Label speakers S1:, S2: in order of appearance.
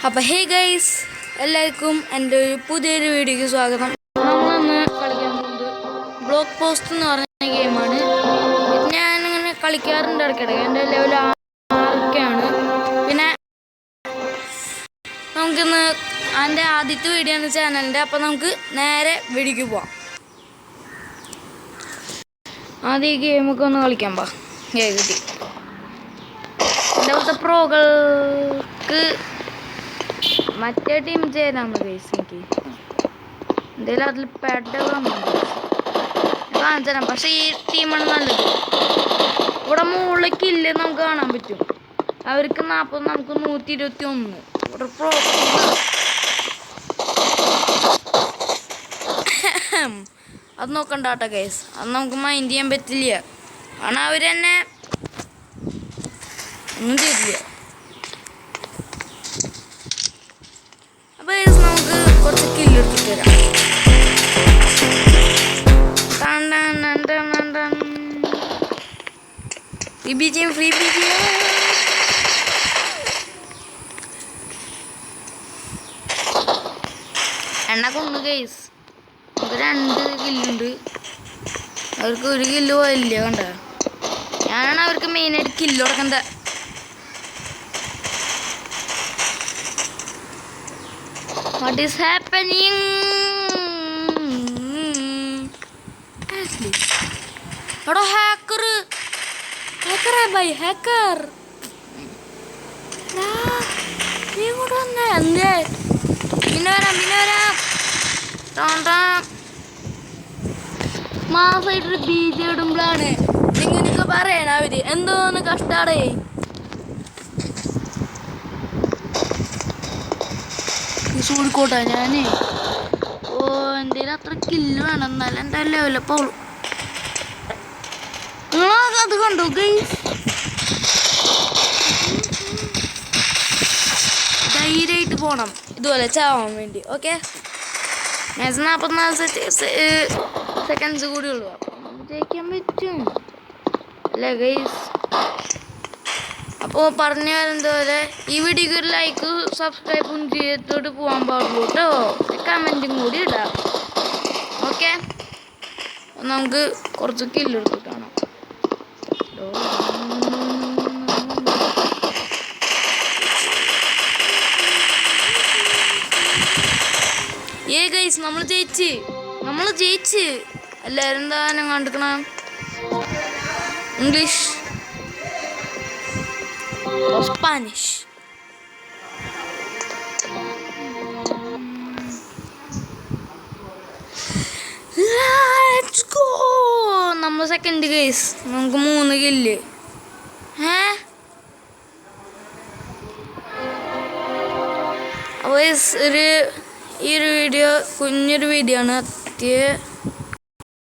S1: അപ്പോൾ hey guys, എല്ലാവർക്കും എൻ്റെ ഒരു പുതിയൊരു വീഡിയോയ്ക്ക് സ്വാഗതം. നമ്മളിന്ന് കളിക്കാൻ പോകുന്നത് ബ്ലോക്ക് പോസ്റ്റ് എന്ന് പറഞ്ഞ ഗെയിമാണ്. ഞാനിങ്ങനെ കളിക്കാറുണ്ട് ഇടയ്ക്കിടയ്ക്ക്. എൻ്റെ ലെവൽ 6 പിന്നെ നമുക്കിന്ന് എൻ്റെ ആദ്യത്തെ വീഡിയോ ആണ് ചാനലിൻ്റെ. അപ്പോൾ നമുക്ക് നേരെ വീഡിയോയ്ക്ക് പോവാം. ആദ്യം ഈ ഗെയിമൊക്കെ ഒന്ന് കളിക്കാൻ പാ കിട്ടി. ഇതേപോലത്തെ പ്രോകൾക്ക് മറ്റേ ടീം ചേരാണ് ഗൈസ്. എനിക്ക് എന്തായാലും അതിൽ കാണിച്ചു തരാം. പക്ഷെ ഈ ടീമാണ് നല്ലത്. ഇവിടെ മുകളിൽ കില്ല് നമുക്ക് കാണാൻ പറ്റും. അവർക്ക് 40, നമുക്ക് 121. ഇവിടെ പ്രോ അത് നോക്കണ്ട കേട്ടോ ഗൈസ്. അത് നമുക്ക് മൈൻഡ് ചെയ്യാൻ പറ്റില്ല. കാരണം അവർ തന്നെ ഒന്നും ചെയ്തില്ല. അപ്പോൾ നമുക്ക് കുറച്ച് കില്ലെടുത്തിട്ട് വരാം. ഫ്രീ ബിജിഎം എണ്ണ കൊന്നു ഗൈസ്. നമുക്ക് 2 കില്ലുണ്ട്. അവർക്ക് 1 കില്ല് പോയില്ല. കണ്ട, ഞാനാണ് അവർക്ക് മെയിനായിട്ട് കില്ല് കൊടുക്കുന്നത്. What is happening? എടോ ഹാക്കർ ബൈ ഹാക്കർ. നീ കൂടെ വന്നേ എന്തേ? പിന്നെ വരാം. മാസമായിട്ടൊരു ബീജി ഇടുമ്പോഴാണ് ഇങ്ങനെയൊക്കെ പറയണ അവര്. എന്തോന്ന് കഷ്ടാടേ. സൂടിക്കോട്ടെ ഞാൻ. എന്തേലും അത്ര കില്ല് വേണം, എന്നാലും എൻ്റെ ലെവലപ്പോൾ അത് കണ്ടു ഗൈസ്. ധൈര്യമായിട്ട് പോണം ഇതുപോലെ ചാവാൻ വേണ്ടി. ഓക്കെ, 44 സെക്കൻഡ്സ് കൂടി ഉള്ളു. അപ്പം ജയിക്കാൻ പറ്റും അല്ലേ ഗൈസ്? അപ്പോൾ പറഞ്ഞു വരുന്നതുപോലെ ഈ വീഡിയോക്ക് ഒരു ലൈക്ക് സബ്സ്ക്രൈബും ചെയ്തിട്ട് പോകാൻ പാടുള്ളൂ കേട്ടോ. കമൻറ്റും കൂടി ഇടാം. ഓക്കെ, നമുക്ക് കുറച്ച് കില്ലെടുത്തിട്ട് കാണാം. ഗൈസ്, നമ്മൾ ജയിച്ച് എല്ലാവരും എന്താ ഞാൻ കണ്ടിക്കണം. English Spanish. Let's go. നമ്മൾ സെക്കൻഡ് ഗൈസ്. നമുക്ക് 3 കില്ല്. അപ്പോൾ ഈ ഒരു വീഡിയോ കുഞ്ഞൊരു വീഡിയോ ആണ്.